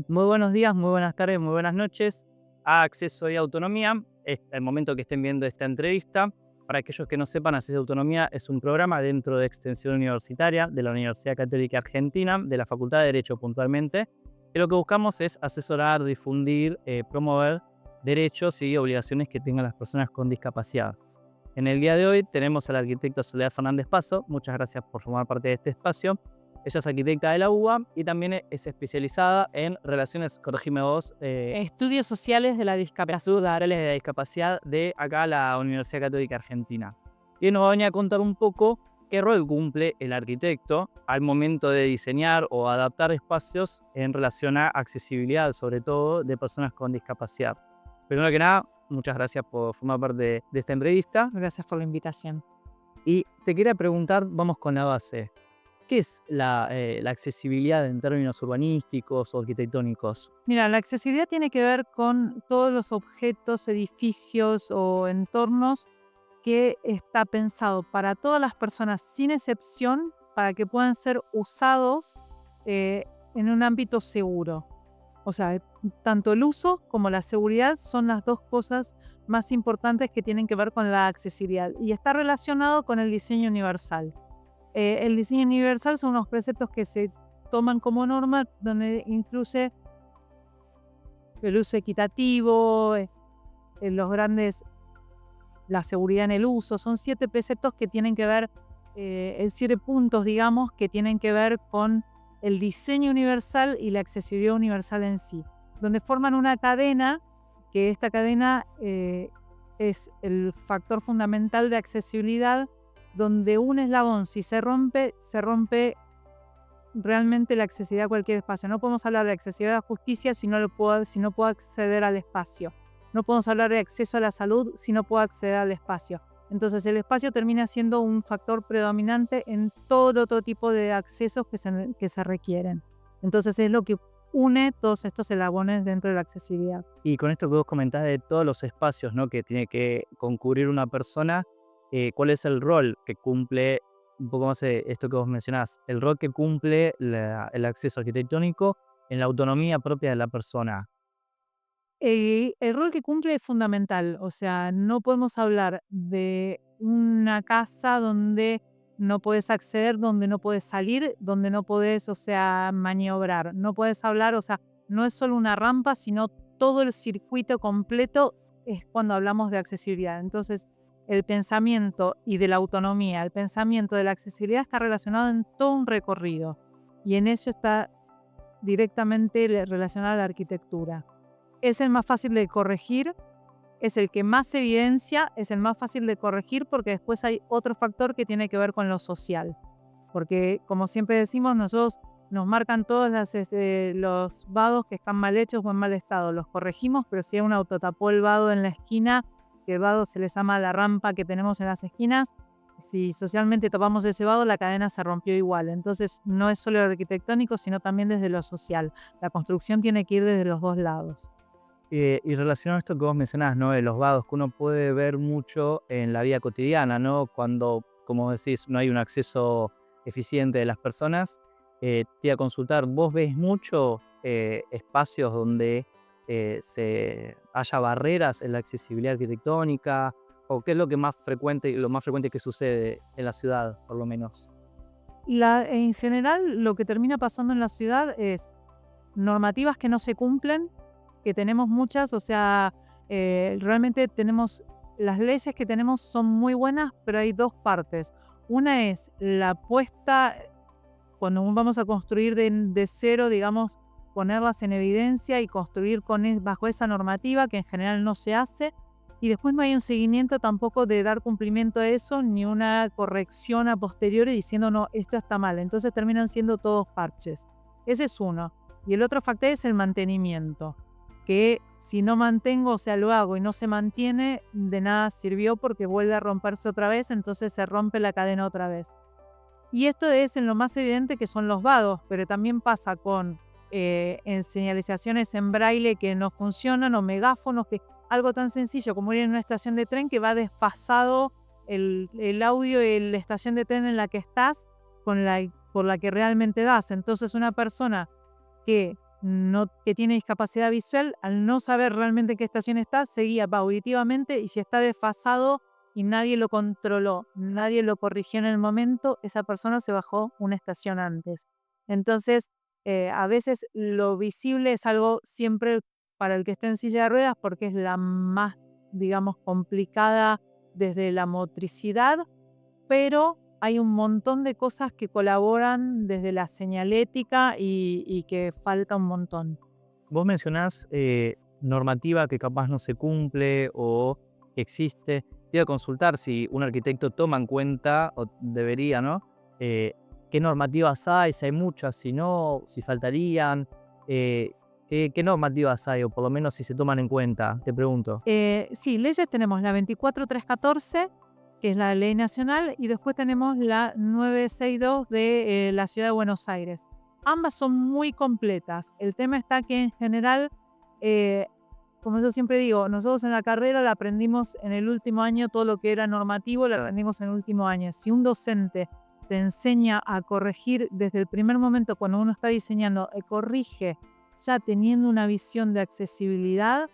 Muy buenos días, muy buenas tardes, muy buenas noches a Acceso y Autonomía. Es el momento que estén viendo esta entrevista. Para aquellos que no sepan, Acceso y Autonomía es un programa dentro de Extensión Universitaria de la Universidad Católica Argentina, de la Facultad de Derecho puntualmente, que lo que buscamos es asesorar, difundir, promover derechos y obligaciones que tengan las personas con discapacidad. En el día de hoy tenemos a la arquitecta Soledad Fernández Paso. Muchas gracias por formar parte de este espacio. Ella es arquitecta de la UBA y también es especializada en relaciones, corregime vos, estudios sociales de la discapacidad, de la discapacidad de acá la Universidad Católica Argentina. Y nos va a venir a contar un poco qué rol cumple el arquitecto al momento de diseñar o adaptar espacios en relación a accesibilidad, sobre todo de personas con discapacidad. Primero que nada, muchas gracias por formar parte de esta entrevista. Gracias por la invitación. Y te quería preguntar, vamos con la base. ¿Qué es la accesibilidad en términos urbanísticos o arquitectónicos? Mira, la accesibilidad tiene que ver con todos los objetos, edificios o entornos que está pensado para todas las personas sin excepción para que puedan ser usados en un ámbito seguro. O sea, tanto el uso como la seguridad son las dos cosas más importantes que tienen que ver con la accesibilidad y está relacionado con el diseño universal. El diseño universal son unos preceptos que se toman como norma donde incluye el uso equitativo, los grandes, la seguridad en el uso. Son 7 preceptos que tienen que ver, 7 puntos, digamos, que tienen que ver con el diseño universal y la accesibilidad universal en sí, donde forman una cadena, que esta cadena es el factor fundamental de accesibilidad, donde un eslabón, si se rompe realmente la accesibilidad a cualquier espacio. No podemos hablar de accesibilidad a la justicia si no puedo acceder al espacio. No podemos hablar de acceso a la salud si no puedo acceder al espacio. Entonces el espacio termina siendo un factor predominante en todo el otro tipo de accesos que se requieren. Entonces es lo que une todos estos eslabones dentro de la accesibilidad. Y con esto que vos comentás de todos los espacios, ¿no?, que tiene que concurrir una persona, ¿cuál es el rol que cumple, un poco más esto que vos mencionás, el rol que cumple el acceso arquitectónico en la autonomía propia de la persona? El rol que cumple es fundamental, o sea, no podemos hablar de una casa donde no puedes acceder, donde no puedes salir, donde no puedes, o sea, maniobrar. No puedes hablar, o sea, no es solo una rampa, sino todo el circuito completo es cuando hablamos de accesibilidad. Entonces, el pensamiento y de la autonomía, el pensamiento de la accesibilidad está relacionado en todo un recorrido y en eso está directamente relacionada a la arquitectura. Es el más fácil de corregir, es el que más se evidencia, es el más fácil de corregir porque después hay otro factor que tiene que ver con lo social. Porque, como siempre decimos, nosotros nos marcan todos los vados que están mal hechos o en mal estado. Los corregimos, pero si un auto tapó el vado en la esquina, que el vado se le llama la rampa que tenemos en las esquinas, si socialmente tapamos ese vado, la cadena se rompió igual. Entonces, no es solo lo arquitectónico, sino también desde lo social. La construcción tiene que ir desde los dos lados. Y relacionado a esto que vos mencionás, ¿no?, de los vados que uno puede ver mucho en la vida cotidiana, ¿no? Cuando, como decís, no hay un acceso eficiente de las personas, te iba a consultar, ¿vos ves mucho espacios donde haya barreras en la accesibilidad arquitectónica? ¿O qué es lo que lo más frecuente que sucede en la ciudad, por lo menos? En general, lo que termina pasando en la ciudad es normativas que no se cumplen, que tenemos muchas, o sea, realmente tenemos, las leyes que tenemos son muy buenas, pero hay dos partes. Una es la puesta, cuando vamos a construir de cero, digamos, ponerlas en evidencia y construir bajo esa normativa, que en general no se hace. Y después no hay un seguimiento tampoco de dar cumplimiento a eso, ni una corrección a posteriori diciendo, no, esto está mal. Entonces terminan siendo todos parches. Ese es uno. Y el otro factor es el mantenimiento, que si no mantengo, o sea, lo hago y no se mantiene, de nada sirvió porque vuelve a romperse otra vez, entonces se rompe la cadena otra vez. Y esto es en lo más evidente que son los vados, pero también pasa con en señalizaciones en braille que no funcionan o megáfonos, que algo tan sencillo como ir en una estación de tren que va desfasado el audio de la estación de tren en la que estás por la que realmente das. Entonces una persona que que tiene discapacidad visual, al no saber realmente en qué estación está, seguía auditivamente, y si está desfasado y nadie lo controló, nadie lo corrigió en el momento, esa persona se bajó una estación antes. Entonces, a veces lo visible es algo siempre para el que esté en silla de ruedas, porque es la más, digamos, complicada desde la motricidad, pero hay un montón de cosas que colaboran desde la señalética y que falta un montón. Vos mencionás normativa que capaz no se cumple o que existe. Te iba a consultar si un arquitecto toma en cuenta, o debería, ¿no? ¿Qué normativas hay? Si hay muchas, si no, si faltarían. ¿Qué normativas hay? O por lo menos si se toman en cuenta, te pregunto. Sí, leyes tenemos la 24314, que es la ley nacional, y después tenemos la 962 de la Ciudad de Buenos Aires. Ambas son muy completas. El tema está que en general, como yo siempre digo, nosotros en la carrera la aprendimos en el último año, todo lo que era normativo lo aprendimos en el último año. Si un docente te enseña a corregir desde el primer momento cuando uno está diseñando, corrige ya teniendo una visión de accesibilidad,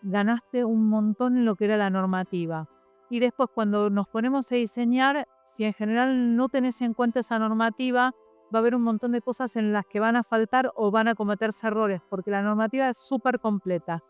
ganaste un montón en lo que era la normativa. Y después cuando nos ponemos a diseñar, si en general no tenés en cuenta esa normativa, va a haber un montón de cosas en las que van a faltar o van a cometerse errores, porque la normativa es súper completa.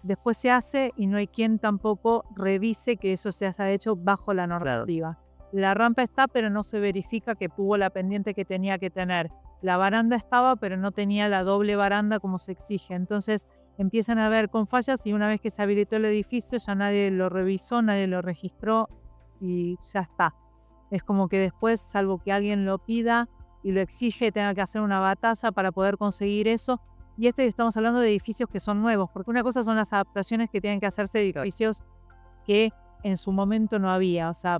Después se hace y no hay quien tampoco revise que eso se haya hecho bajo la normativa. La rampa está, pero no se verifica que tuvo la pendiente que tenía que tener. La baranda estaba, pero no tenía la doble baranda como se exige. Entonces empiezan a ver con fallas, y una vez que se habilitó el edificio ya nadie lo revisó, nadie lo registró y ya está. Es como que después, salvo que alguien lo pida y lo exige, tenga que hacer una batalla para poder conseguir eso. Y estamos hablando de edificios que son nuevos, porque una cosa son las adaptaciones que tienen que hacerse de edificios que en su momento no había. O sea,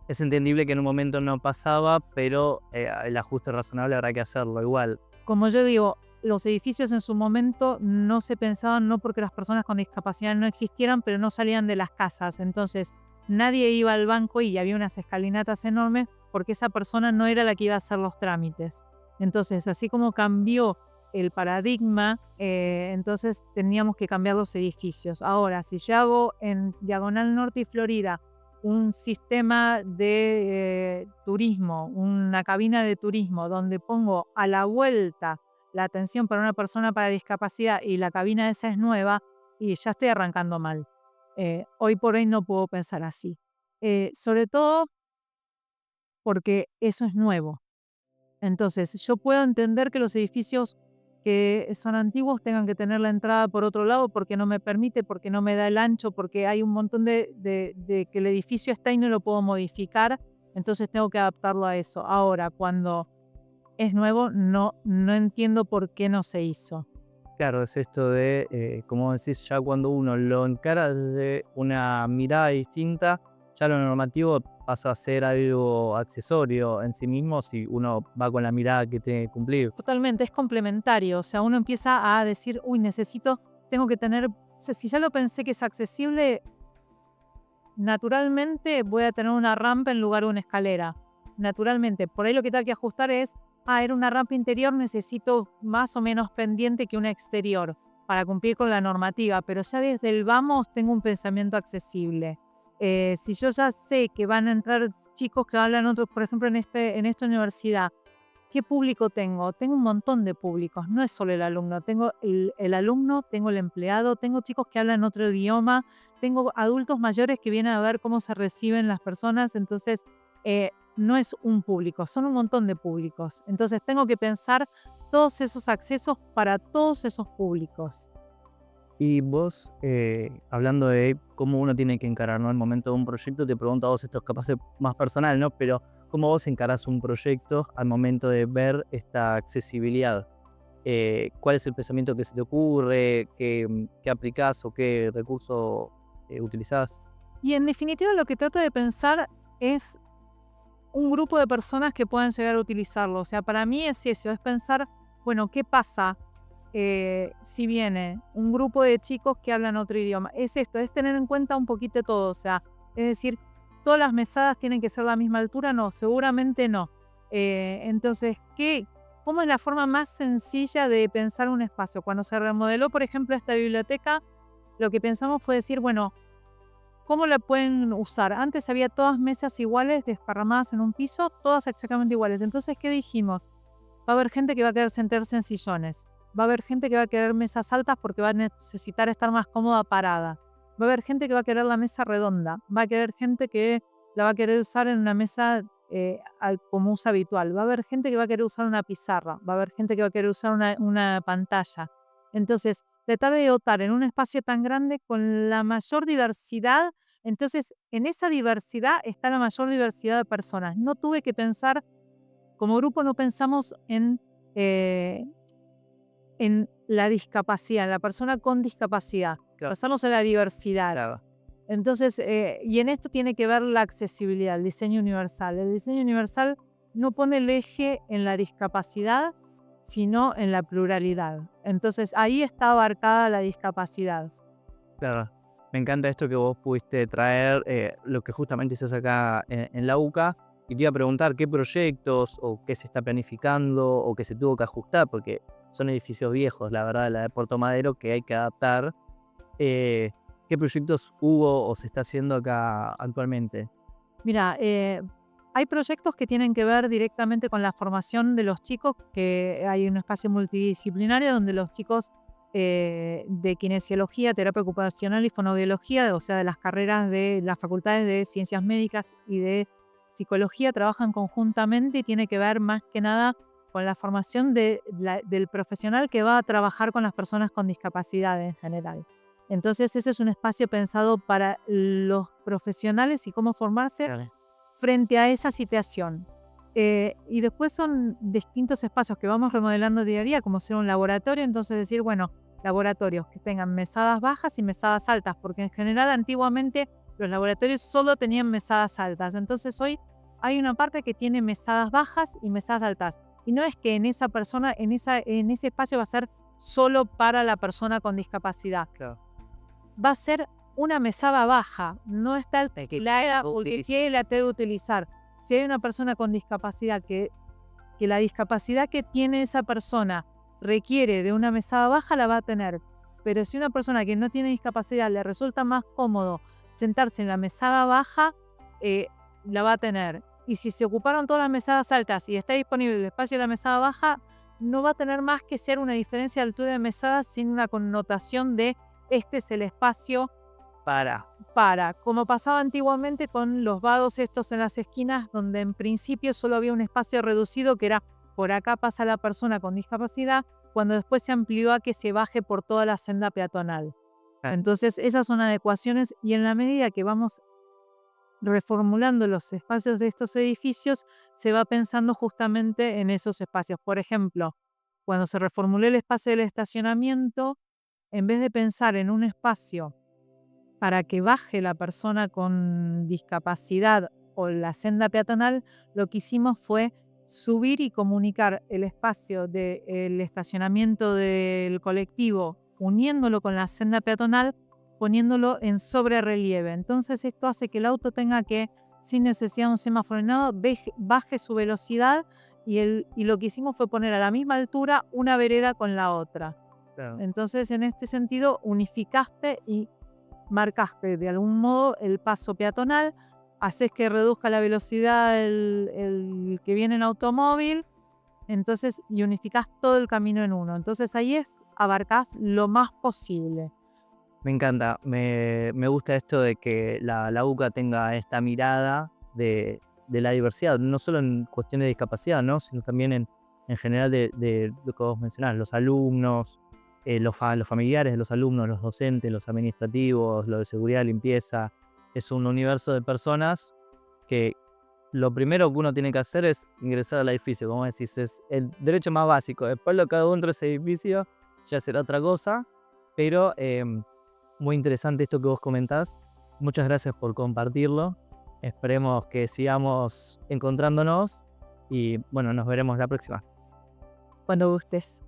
Es entendible que en un momento no pasaba, pero el ajuste razonable habrá que hacerlo igual. como yo digo, los edificios en su momento no se pensaban, no porque las personas con discapacidad no existieran, pero no salían de las casas. Entonces, nadie iba al banco y había unas escalinatas enormes porque esa persona no era la que iba a hacer los trámites. Entonces, así como cambió el paradigma, entonces teníamos que cambiar los edificios. Ahora, si yo hago en Diagonal Norte y Florida un sistema de turismo, una cabina de turismo, donde pongo a la vuelta la atención para una persona para discapacidad y la cabina esa es nueva, y ya estoy arrancando mal. Hoy por hoy no puedo pensar así. Sobre todo porque eso es nuevo. Entonces, yo puedo entender que los edificios que son antiguos tengan que tener la entrada por otro lado porque no me permite, porque no me da el ancho, porque hay un montón de que el edificio está y no lo puedo modificar, entonces tengo que adaptarlo a eso. Ahora, cuando es nuevo, no entiendo por qué no se hizo. Claro, es esto de, como decís, ya cuando uno lo encara desde una mirada distinta, ya lo normativo pasa a ser algo accesorio en sí mismo si uno va con la mirada que tiene que cumplir. Totalmente, es complementario. O sea, uno empieza a decir, uy, tengo que tener, o sea, si ya lo pensé que es accesible, naturalmente voy a tener una rampa en lugar de una escalera. Naturalmente, por ahí lo que tengo que ajustar es, era una rampa interior, necesito más o menos pendiente que una exterior para cumplir con la normativa, pero ya desde el vamos tengo un pensamiento accesible. Si yo ya sé que van a entrar chicos que hablan otros, por ejemplo, en esta universidad, ¿qué público tengo? Tengo un montón de públicos, no es solo el alumno. Tengo el alumno, tengo el empleado, tengo chicos que hablan otro idioma, tengo adultos mayores que vienen a ver cómo se reciben las personas. Entonces, no es un público, son un montón de públicos. Entonces, tengo que pensar todos esos accesos para todos esos públicos. Y vos, hablando de cómo uno tiene que encarar, ¿no?, el momento de un proyecto, te pregunto a vos, esto es capaz de más personal, ¿no? Pero ¿cómo vos encarás un proyecto al momento de ver esta accesibilidad? ¿Cuál es el pensamiento que se te ocurre? ¿Qué aplicás o qué recurso utilizás? Y en definitiva, lo que trato de pensar es un grupo de personas que puedan llegar a utilizarlo. O sea, para mí es eso, es pensar, bueno, ¿qué pasa si viene un grupo de chicos que hablan otro idioma? Es esto, es tener en cuenta un poquito todo. O sea, es decir, ¿todas las mesadas tienen que ser la misma altura? No, seguramente no. Entonces, ¿qué ¿Cómo es la forma más sencilla de pensar un espacio? Cuando se remodeló, por ejemplo, esta biblioteca, lo que pensamos fue decir, bueno, ¿cómo la pueden usar? Antes había todas mesas iguales, desparramadas en un piso, todas exactamente iguales. Entonces, ¿qué dijimos? Va a haber gente que va a querer sentarse en sillones. Va a haber gente que va a querer mesas altas porque va a necesitar estar más cómoda parada. Va a haber gente que va a querer la mesa redonda. Va a querer gente que la va a querer usar en una mesa como uso habitual. Va a haber gente que va a querer usar una pizarra. Va a haber gente que va a querer usar una pantalla. Entonces, tratar de dotar en un espacio tan grande con la mayor diversidad. Entonces, en esa diversidad está la mayor diversidad de personas. No tuve que pensar, como grupo no pensamos eh, en la discapacidad, en la persona con discapacidad. Claro. Pensamos en la diversidad. Claro. Entonces, y en esto tiene que ver la accesibilidad, el diseño universal. El diseño universal no pone el eje en la discapacidad, sino en la pluralidad. Entonces, ahí está abarcada la discapacidad. Claro. Me encanta esto que vos pudiste traer, lo que justamente se hace acá en la UCA. Y te iba a preguntar qué proyectos o qué se está planificando o qué se tuvo que ajustar, porque son edificios viejos, la verdad, la de Puerto Madero, que hay que adaptar. ¿Qué proyectos hubo o se está haciendo acá actualmente? Mira, hay proyectos que tienen que ver directamente con la formación de los chicos, que hay un espacio multidisciplinario donde los chicos de kinesiología, terapia ocupacional y fonoaudiología, o sea, de las carreras de las facultades de ciencias médicas y de psicología, trabajan conjuntamente y tiene que ver más que nada con la formación del profesional que va a trabajar con las personas con discapacidad en general. Entonces, ese es un espacio pensado para los profesionales y cómo formarse Claro. frente a esa situación. Y después son distintos espacios que vamos remodelando día a día, como ser un laboratorio. Entonces decir, bueno, laboratorios que tengan mesadas bajas y mesadas altas, porque en general antiguamente los laboratorios solo tenían mesadas altas. Entonces hoy hay una parte que tiene mesadas bajas y mesadas altas. Y no es que en esa persona, en ese espacio va a ser solo para la persona con discapacidad. Claro. Va a ser una mesada baja, no está el la debe utilizar. Si hay una persona con discapacidad que la discapacidad que tiene esa persona requiere de una mesada baja, la va a tener. Pero si una persona que no tiene discapacidad le resulta más cómodo sentarse en la mesada baja, la va a tener. Y si se ocuparon todas las mesadas altas y está disponible el espacio de la mesada baja, no va a tener más que ser una diferencia de altura de mesadas sin una connotación de este es el espacio para, como pasaba antiguamente con los vados estos en las esquinas, donde en principio solo había un espacio reducido que era por acá pasa la persona con discapacidad, cuando después se amplió a que se baje por toda la senda peatonal. Entonces esas son adecuaciones y en la medida que vamos reformulando los espacios de estos edificios, se va pensando justamente en esos espacios. Por ejemplo, cuando se reformuló el espacio del estacionamiento, en vez de pensar en un espacio para que baje la persona con discapacidad o la senda peatonal, lo que hicimos fue subir y comunicar el espacio del estacionamiento del colectivo, uniéndolo con la senda peatonal, poniéndolo en sobrerrelieve. Entonces esto hace que el auto tenga que, sin necesidad de un semáforo ni nada, baje su velocidad y lo que hicimos fue poner a la misma altura una vereda con la otra. Claro. Entonces, en este sentido, unificaste y marcaste de algún modo el paso peatonal, haces que reduzca la velocidad el que viene en automóvil, entonces, y unificás todo el camino en uno. Entonces ahí abarcás lo más posible. Me encanta, me gusta esto de que la UCA tenga esta mirada de la diversidad, no solo en cuestiones de discapacidad, ¿no? Sino también en general de lo que vos mencionás, los alumnos, los familiares de los alumnos, los docentes, los administrativos, lo de seguridad, limpieza. Es un universo de personas que lo primero que uno tiene que hacer es ingresar al edificio, como decís, es el derecho más básico. Después lo que cada uno dentro de ese edificio ya será otra cosa, pero muy interesante esto que vos comentás. Muchas gracias por compartirlo. Esperemos que sigamos encontrándonos y bueno, nos veremos la próxima. Cuando gustes.